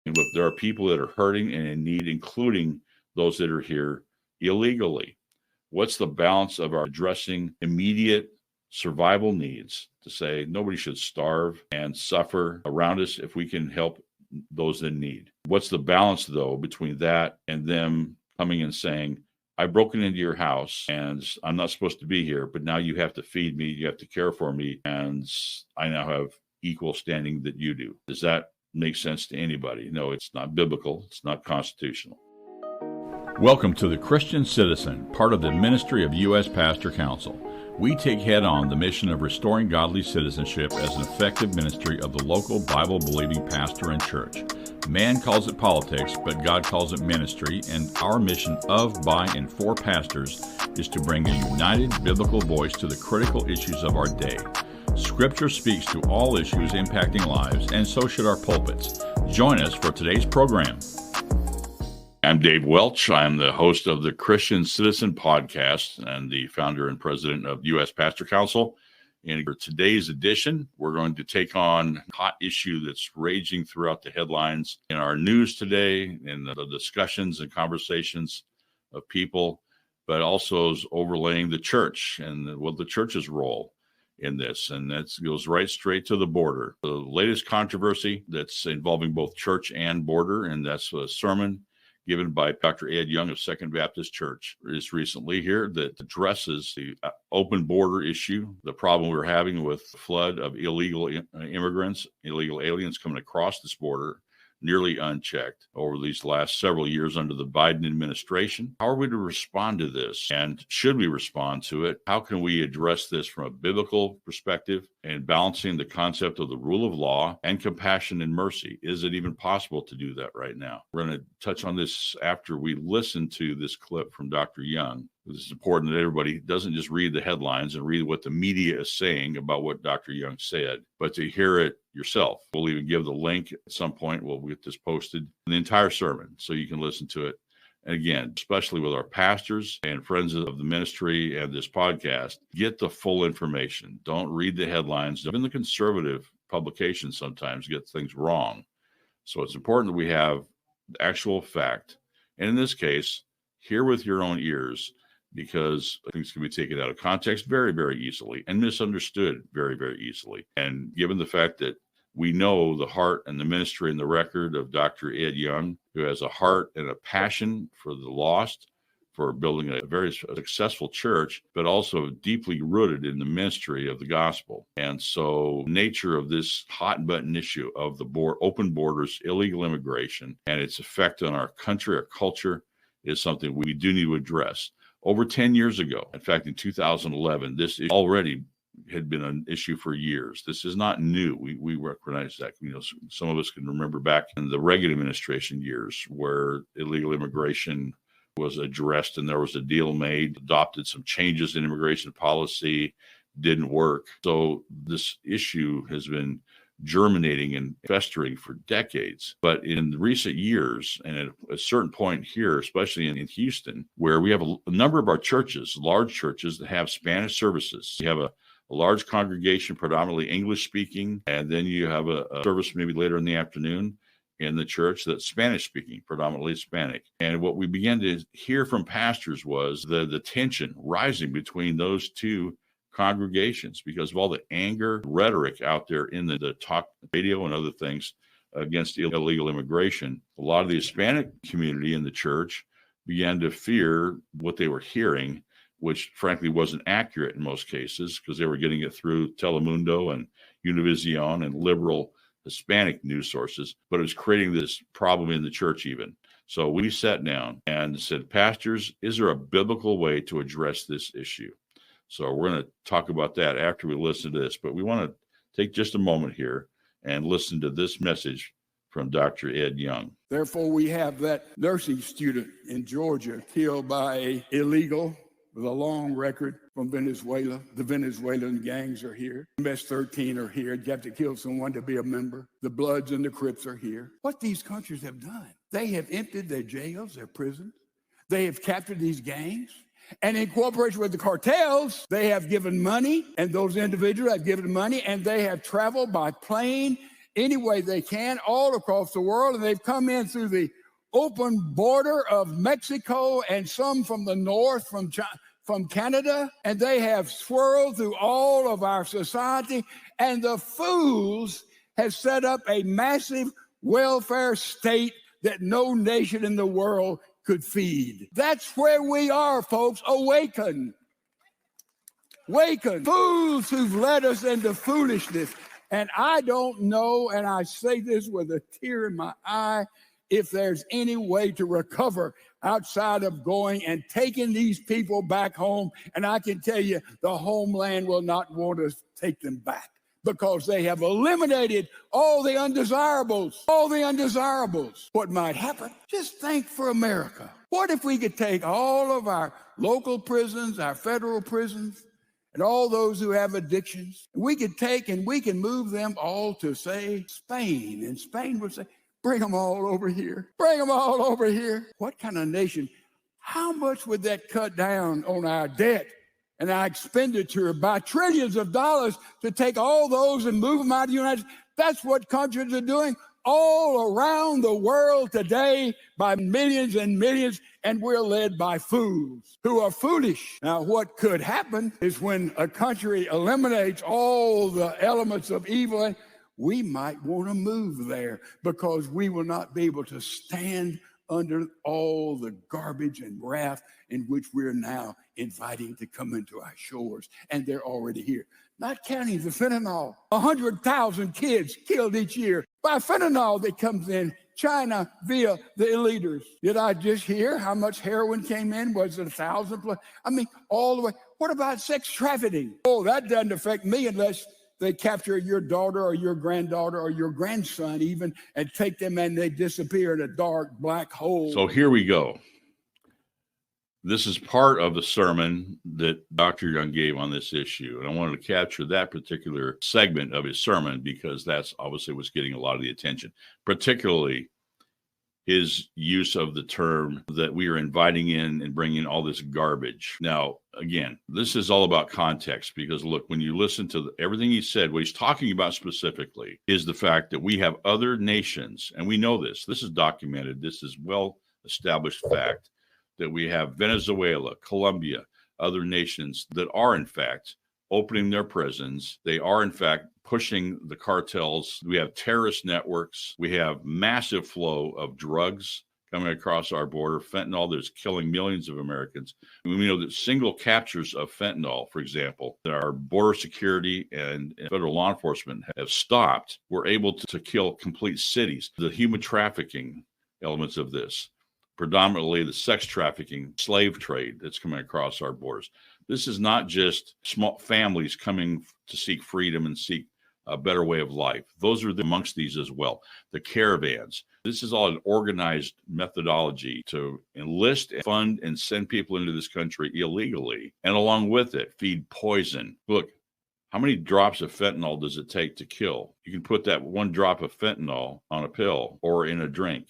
But there are people that are hurting and in need, including those that are here illegally. What's the balance of our addressing immediate survival needs to say nobody should starve and suffer around us if we can help those in need? What's the balance, though, between that and them coming and saying, I've broken into your house and I'm not supposed to be here, but now you have to feed me, you have to care for me, and I now have equal standing that you do. Does that make sense to anybody? No, it's not biblical. It's not constitutional. Welcome to the Christian Citizen, part of the ministry of U.S. Pastor Council. We take head on the mission of restoring godly citizenship as an effective ministry of the local Bible-believing pastor and church. Man calls it politics, but God calls it ministry, and our mission of, by, and for pastors is to bring a united biblical voice to the critical issues of our day. Scripture speaks to all issues impacting lives, and so should our pulpits. Join us for today's program. I'm Dave Welch. I'm the host of the Christian Citizen podcast and the founder and president of U.S. Pastor Council. And for today's edition, we're going to take on a hot issue that's raging throughout the headlines in our news today, in the discussions and conversations of people, but also is overlaying the church and the church's role in this. And that goes right straight to the border. The latest controversy that's involving both church and border, and that's a sermon given by Dr. Ed Young of Second Baptist Church is recently here that addresses the open border issue, the problem we're having with the flood of illegal immigrants, illegal aliens coming across this border, nearly unchecked over these last several years under the Biden administration. How are we to respond to this? And should we respond to it? How can we address this from a biblical perspective and balancing the concept of the rule of law and compassion and mercy? Is it even possible to do that right now? We're going to touch on this after we listen to this clip from Dr. Young. It's important that everybody doesn't just read the headlines and read what the media is saying about what Dr. Young said, but to hear it yourself. We'll even give the link at some point. We'll get this posted, the entire sermon, so you can listen to it. And again, especially with our pastors and friends of the ministry and this podcast, get the full information. Don't read the headlines. Even the conservative publications sometimes get things wrong. So it's important that we have the actual fact. And in this case, hear with your own ears, because things can be taken out of context very, very easily and misunderstood very, very easily. And given the fact that we know the heart and the ministry and the record of Dr. Ed Young, who has a heart and a passion for the lost, for building a very successful church, but also deeply rooted in the ministry of the gospel. And so the nature of this hot button issue of the open borders, illegal immigration, and its effect on our country, our culture, is something we do need to address. Over 10 years ago, in fact, in 2011, this already had been an issue for years. This is not new. We recognize that. Some of us can remember back in the Reagan administration years where illegal immigration was addressed and there was a deal made, adopted some changes in immigration policy, didn't work. So this issue has been germinating and festering for decades. But in recent years, and at a certain point here, especially in Houston, where we have a number of our churches, large churches that have Spanish services. You have a large congregation, predominantly English speaking, and then you have a service maybe later in the afternoon in the church that's Spanish speaking, predominantly Hispanic. And what we began to hear from pastors was the tension rising between those two congregations because of all the anger rhetoric out there in the talk radio and other things against illegal immigration. A lot of the Hispanic community in the church began to fear what they were hearing, which frankly wasn't accurate in most cases because they were getting it through Telemundo and Univision and liberal Hispanic news sources, but it was creating this problem in the church even. So we sat down and said, pastors, is there a biblical way to address this issue? So we're going to talk about that after we listen to this, but we want to take just a moment here and listen to this message from Dr. Ed Young. Therefore, we have that nursing student in Georgia killed by illegal with a long record from Venezuela. The Venezuelan gangs are here. MS-13 are here. You have to kill someone to be a member. The Bloods and the Crips are here. What these countries have done, they have emptied their jails, their prisons. They have captured these gangs. And in cooperation with the cartels, they have given money, and those individuals have given money, and they have traveled by plane any way they can all across the world. And they've come in through the open border of Mexico and some from the north, from Canada. And they have swirled through all of our society. And the fools have set up a massive welfare state that no nation in the world could feed. That's where we are, folks. Awaken. Awaken. Fools who've led us into foolishness. And I don't know, and I say this with a tear in my eye, if there's any way to recover outside of going and taking these people back home. And I can tell you, the homeland will not want to take them back, because they have eliminated all the undesirables, What might happen? Just think for America. What if we could take all of our local prisons, our federal prisons, and all those who have addictions, we could take and we can move them all to, say, Spain. And Spain would say, bring them all over here. Bring them all over here. What kind of nation? How much would that cut down on our debt and our expenditure by trillions of dollars to take all those and move them out of the United States? That's what countries are doing all around the world today by millions and millions, and we're led by fools who are foolish. Now, what could happen is when a country eliminates all the elements of evil, we might want to move there, because we will not be able to stand under all the garbage and wrath in which we're now inviting to come into our shores. And they're already here. Not counting the fentanyl. 100,000 kids killed each year by fentanyl that comes in China via the illegals. Did I just hear how much heroin came in? Was it 1,000 plus? I mean, all the way. What about sex trafficking? Oh, that doesn't affect me unless they capture your daughter or your granddaughter or your grandson even, and take them and they disappear in a dark black hole. So here we go. This is part of the sermon that Dr. Young gave on this issue. And I wanted to capture that particular segment of his sermon, because that's obviously what's getting a lot of the attention, particularly his use of the term that we are inviting in and bringing all this garbage. Now, again, this is all about context, because look, when you listen to everything he said, what he's talking about specifically is the fact that we have other nations, and we know this is documented, this is well-established fact, that we have Venezuela, Colombia, other nations that are in fact opening their prisons. They are in fact pushing the cartels. We have terrorist networks. We have massive flow of drugs coming across our border. Fentanyl that's killing millions of Americans. We know that single captures of fentanyl, for example, that our border security and federal law enforcement have stopped, were able to kill complete cities. The human trafficking elements of this, predominantly the sex trafficking, slave trade that's coming across our borders. This is not just small families coming to seek freedom and seek a better way of life. Those are amongst these as well. The caravans. This is all an organized methodology to enlist, fund, and send people into this country illegally. And along with it, feed poison. Look, how many drops of fentanyl does it take to kill? You can put that one drop of fentanyl on a pill or in a drink.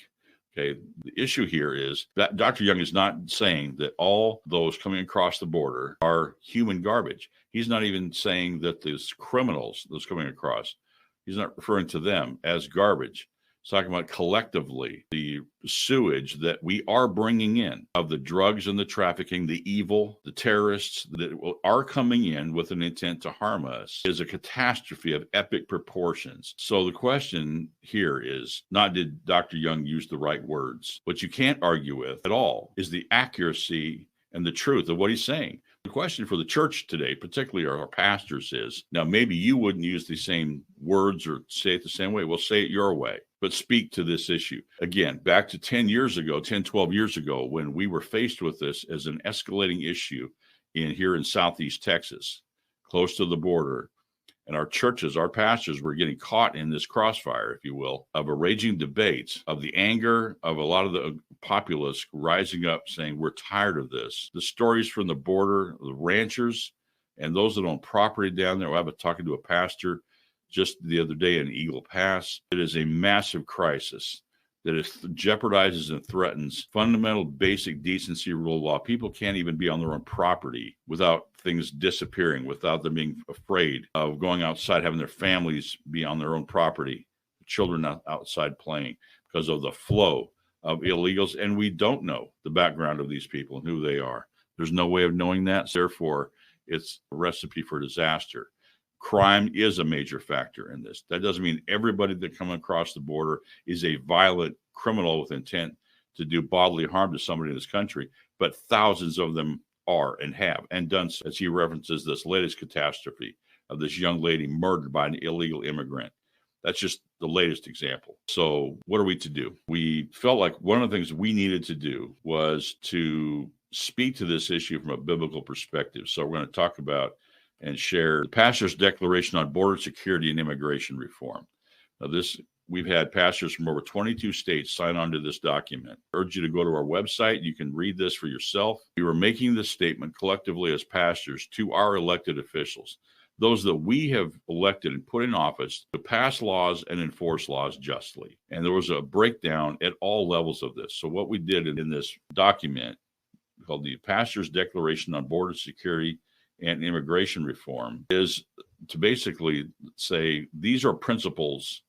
Okay, the issue here is that Dr. Young is not saying that all those coming across the border are human garbage. He's not even saying that those criminals, those coming across, he's not referring to them as garbage. He's talking about collectively the sewage that we are bringing in of the drugs and the trafficking, the evil, the terrorists that are coming in with an intent to harm us is a catastrophe of epic proportions. So the question here is not did Dr. Young use the right words. What you can't argue with at all is the accuracy and the truth of what he's saying. The question for the church today, particularly our pastors, is now maybe you wouldn't use the same words or say it the same way. We'll say it your way, but speak to this issue. Again, back to 12 years ago, when we were faced with this as an escalating issue here in Southeast Texas, close to the border. And our churches, our pastors were getting caught in this crossfire, if you will, of a raging debate, of the anger of a lot of the populace rising up saying, we're tired of this. The stories from the border, the ranchers, and those that own property down there. I was talking to a pastor just the other day in Eagle Pass. It is a massive crisis that jeopardizes and threatens fundamental basic decency, rule of law. People can't even be on their own property without things disappearing, without them being afraid of going outside, having their families be on their own property. children outside playing because of the flow of illegals. And we don't know the background of these people and who they are. There's no way of knowing that. Therefore, it's a recipe for disaster. Crime is a major factor in this. That doesn't mean everybody that comes across the border is a violent criminal with intent to do bodily harm to somebody in this country, but thousands of them are and have and done so, as he references this latest catastrophe of this young lady murdered by an illegal immigrant. That's just the latest example. So what are we to do? We felt like one of the things we needed to do was to speak to this issue from a biblical perspective. So we're going to talk about and share the Pastors Declaration on Border Security and Immigration Reform. Now, we've had pastors from over 22 states sign on to this document. I urge you to go to our website. You can read this for yourself. We were making this statement collectively as pastors to our elected officials, those that we have elected and put in office to pass laws and enforce laws justly. And there was a breakdown at all levels of this. So what we did in this document called the Pastors Declaration on Border Security and Immigration Reform is to basically say these are principles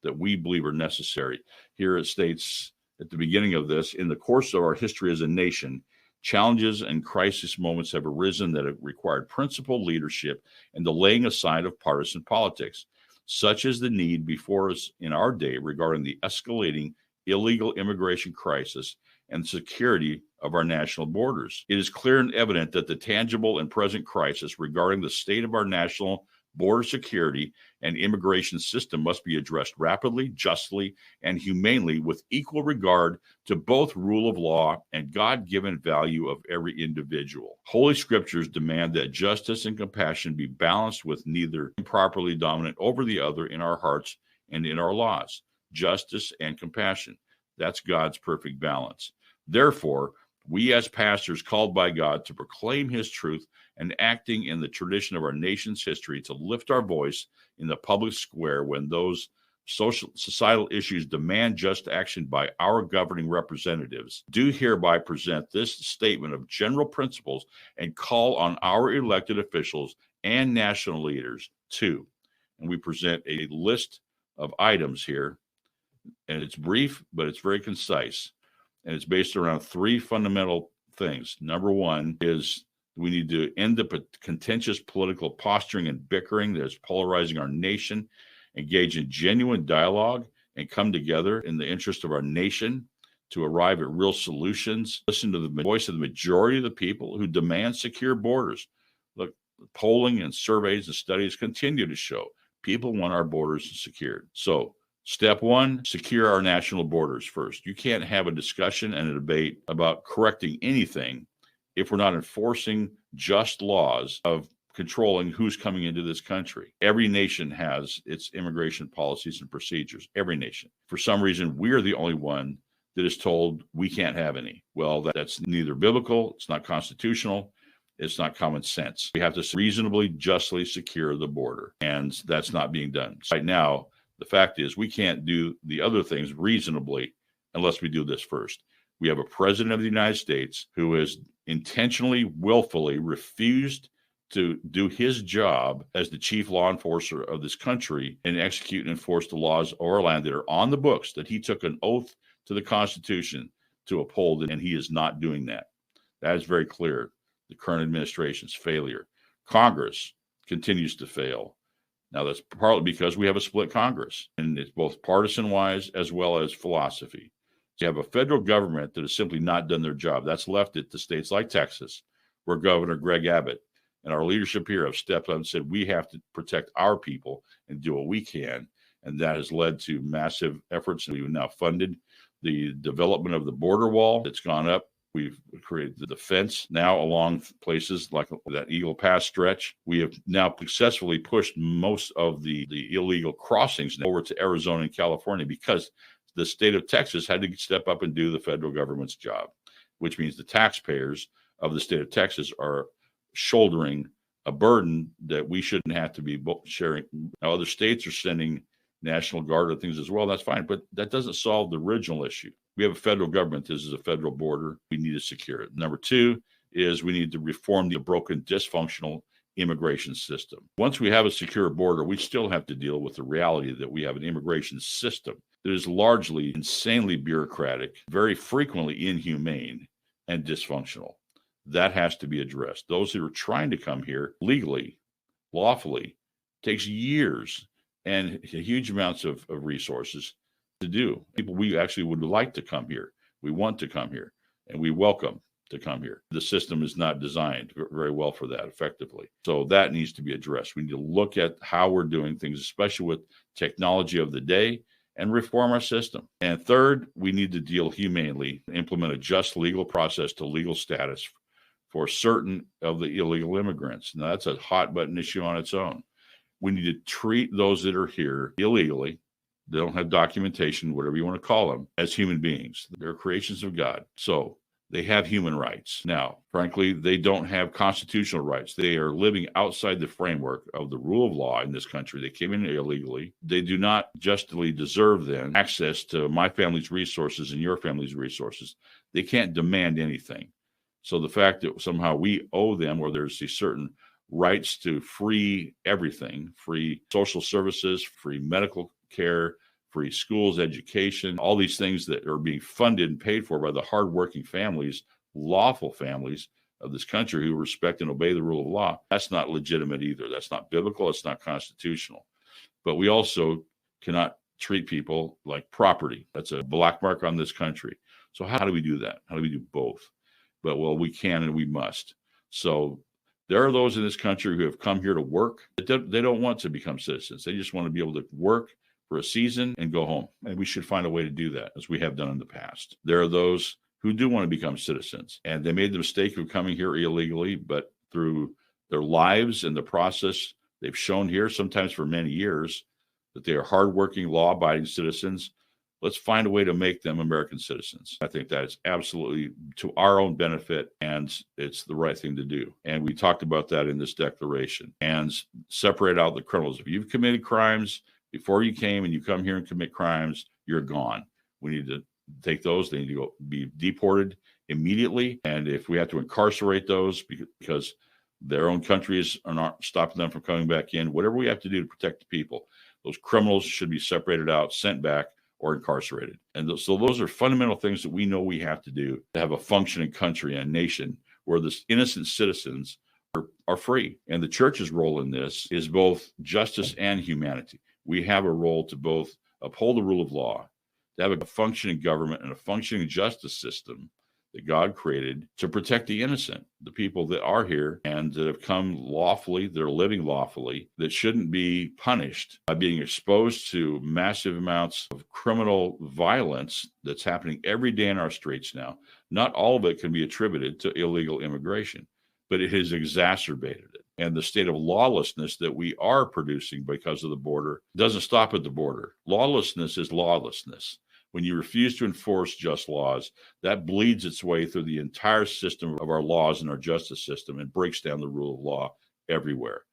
that we believe are necessary. Here it states at the beginning of this, in the course of our history as a nation, challenges and crisis moments have arisen that have required principled leadership and the laying aside of partisan politics, such as the need before us in our day regarding the escalating illegal immigration crisis and security of our national borders. It is clear and evident that the tangible and present crisis regarding the state of our national border security and immigration system must be addressed rapidly, justly, and humanely with equal regard to both rule of law and God-given value of every individual. Holy Scriptures demand that justice and compassion be balanced with neither improperly dominant over the other in our hearts and in our laws. Justice and compassion. That's God's perfect balance. Therefore, we as pastors called by God to proclaim his truth and acting in the tradition of our nation's history to lift our voice in the public square when those societal issues demand just action by our governing representatives, do hereby present this statement of general principles and call on our elected officials and national leaders to. And we present a list of items here, and it's brief, but it's very concise. And it's based around three fundamental things. Number one is we need to end the contentious political posturing and bickering that is polarizing our nation, engage in genuine dialogue, and come together in the interest of our nation to arrive at real solutions. Listen to the voice of the majority of the people who demand secure borders. Look, polling and surveys and studies continue to show people want our borders secured. So, step one, secure our national borders first. You can't have a discussion and a debate about correcting anything if we're not enforcing just laws of controlling who's coming into this country. Every nation has its immigration policies and procedures. Every nation. For some reason, we're the only one that is told we can't have any. Well, that's neither biblical, it's not constitutional, it's not common sense. We have to reasonably, justly secure the border, and that's not being done. Right now, the fact is we can't do the other things reasonably unless we do this first. We have a president of the United States who has intentionally, willfully refused to do his job as the chief law enforcer of this country and execute and enforce the laws of our land that are on the books, that he took an oath to the Constitution to uphold, and he is not doing that. That is very clear. The current administration's failure. Congress continues to fail. Now, that's partly because we have a split Congress, and it's both partisan-wise as well as philosophy. So you have a federal government that has simply not done their job. That's left it to states like Texas, where Governor Greg Abbott and our leadership here have stepped up and said, we have to protect our people and do what we can. And that has led to massive efforts. We've now funded the development of the border wall that's gone up. We've created the defense now along places like that Eagle Pass stretch. We have now successfully pushed most of the illegal crossings over to Arizona and California because the state of Texas had to step up and do the federal government's job, which means the taxpayers of the state of Texas are shouldering a burden that we shouldn't have to be sharing. Now, other states are sending National Guard and things as well. That's fine, but that doesn't solve the original issue. We have a federal government. This is a federal border. We need to secure it. Number two is we need to reform the broken, dysfunctional immigration system. Once we have a secure border, we still have to deal with the reality that we have an immigration system that is largely insanely bureaucratic, very frequently inhumane, and dysfunctional. That has to be addressed. Those who are trying to come here legally, lawfully, takes years and huge amounts of resources to do. People we actually would like to come here. We want to come here, and we welcome to come here. The system is not designed very well for that effectively. So that needs to be addressed. We need to look at how we're doing things, especially with technology of the day, and reform our system. And third, we need to deal humanely, implement a just legal process to legal status for certain of the illegal immigrants. Now, that's a hot button issue on its own. We need to treat those that are here illegally, they don't have documentation, whatever you want to call them, as human beings. They're creations of God. So they have human rights. Now, frankly, they don't have constitutional rights. They are living outside the framework of the rule of law in this country. They came in illegally. They do not justly deserve then access to my family's resources and your family's resources. They can't demand anything. So the fact that somehow we owe them, or there's these certain rights to free everything, free social services, free medical care, free schools, education, all these things that are being funded and paid for by the hardworking families, lawful families of this country who respect and obey the rule of law. That's not legitimate either. That's not biblical. It's not constitutional. But we also cannot treat people like property. That's a black mark on this country. So how do we do that? How do we do both? But, well, we can and we must. So there are those in this country who have come here to work. They don't want to become citizens. They just want to be able to work for a season and go home. And we should find a way to do that, as we have done in the past. There are those who do want to become citizens, and they made the mistake of coming here illegally, but through their lives and the process, they've shown here, sometimes for many years, that they are hardworking, law-abiding citizens. Let's find a way to make them American citizens. I think that is absolutely to our own benefit, and it's the right thing to do. And we talked about that in this declaration. And separate out the criminals. If you've committed crimes before you came and you come here and commit crimes, you're gone. We need to take those. They need to go be deported immediately. And if we have to incarcerate those because their own countries are not stopping them from coming back in, whatever we have to do to protect the people, those criminals should be separated out, sent back, or incarcerated. And so those are fundamental things that we know we have to do to have a functioning country and nation where the innocent citizens are free. And the church's role in this is both justice and humanity. We have a role to both uphold the rule of law, to have a functioning government and a functioning justice system that God created to protect the innocent, the people that are here and that have come lawfully, they're living lawfully, that shouldn't be punished by being exposed to massive amounts of criminal violence that's happening every day in our streets now. Not all of it can be attributed to illegal immigration, but it has exacerbated it. And the state of lawlessness that we are producing because of the border doesn't stop at the border. Lawlessness is lawlessness. When you refuse to enforce just laws, that bleeds its way through the entire system of our laws and our justice system and breaks down the rule of law everywhere.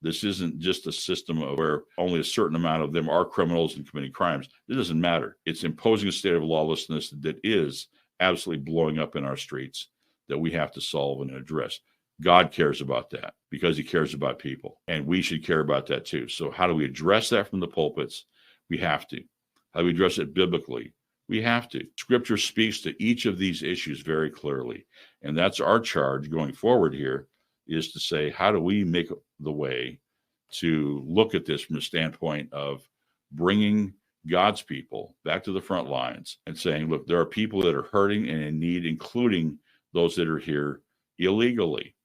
This isn't just a system where only a certain amount of them are criminals and committing crimes. It doesn't matter. It's imposing a state of lawlessness that is absolutely blowing up in our streets that we have to solve and address. God cares about that because he cares about people, and we should care about that too. So how do we address that from the pulpits? We have to. How do we address it biblically? We have to. Scripture speaks to each of these issues very clearly, and that's our charge going forward here, is to say, how do we make the way to look at this from the standpoint of bringing God's people back to the front lines and saying, look, there are people that are hurting and in need, including those that are here illegally.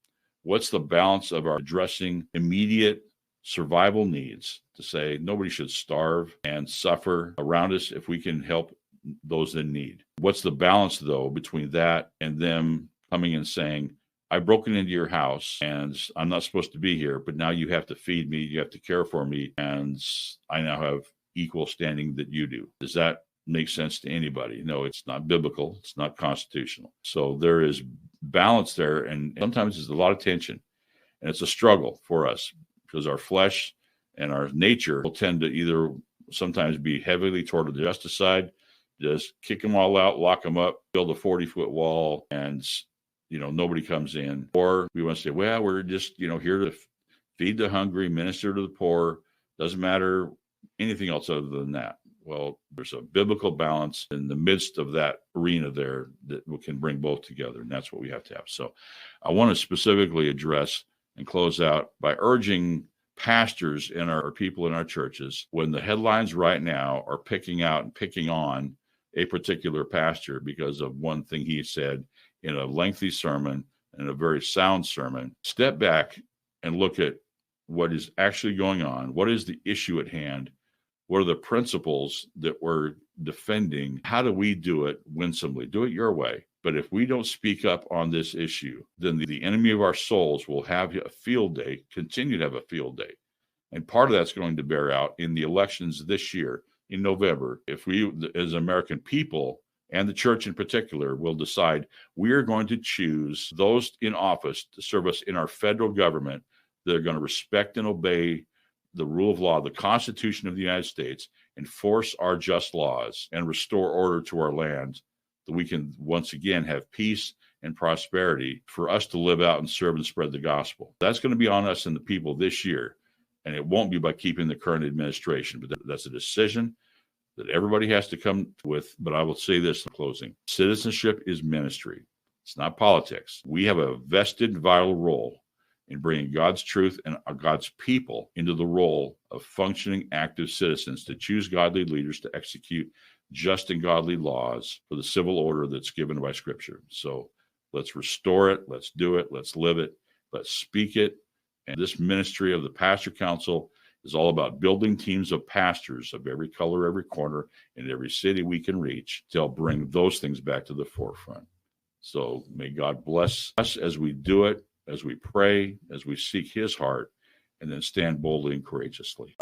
What's the balance of our addressing immediate survival needs to say nobody should starve and suffer around us if we can help those in need? What's the balance, though, between that and them coming and saying, I've broken into your house and I'm not supposed to be here, but now you have to feed me, you have to care for me, and I now have equal standing that you do? Does that make sense to anybody? No, it's not biblical. It's not constitutional. So there is balance there, and sometimes there's a lot of tension, and it's a struggle for us because our flesh and our nature will tend to either sometimes be heavily toward the justice side, just kick them all out, lock them up, build a 40-foot wall, and nobody comes in. Or we want to say, well, we're just here to feed the hungry, minister to the poor. Doesn't matter anything else other than that. Well, there's a biblical balance in the midst of that arena there that we can bring both together, and that's what we have to have. So I want to specifically address and close out by urging pastors and our people in our churches, when the headlines right now are picking out and picking on a particular pastor because of one thing he said in a lengthy sermon and a very sound sermon, step back and look at what is actually going on. What is the issue at hand? What are the principles that we're defending? How do we do it winsomely? Do it your way. But if we don't speak up on this issue, then the enemy of our souls will have a field day, continue to have a field day. And part of that's going to bear out in the elections this year in November. If we, as American people, and the church in particular, will decide we are going to choose those in office to serve us in our federal government that are going to respect and obey the rule of law, the Constitution of the United States, enforce our just laws, and restore order to our land, that we can once again have peace and prosperity for us to live out and serve and spread the gospel. That's going to be on us and the people this year, and it won't be by keeping the current administration, but that's a decision that everybody has to come with. But I will say this in closing: citizenship is ministry. It's not politics. We have a vested, vital role in bringing God's truth and God's people into the role of functioning, active citizens to choose godly leaders to execute just and godly laws for the civil order that's given by Scripture. So let's restore it. Let's do it. Let's live it. Let's speak it. And this ministry of the Pastor Council is all about building teams of pastors of every color, every corner, in every city we can reach to help bring those things back to the forefront. So may God bless us as we do it, as we pray, as we seek his heart, and then stand boldly and courageously.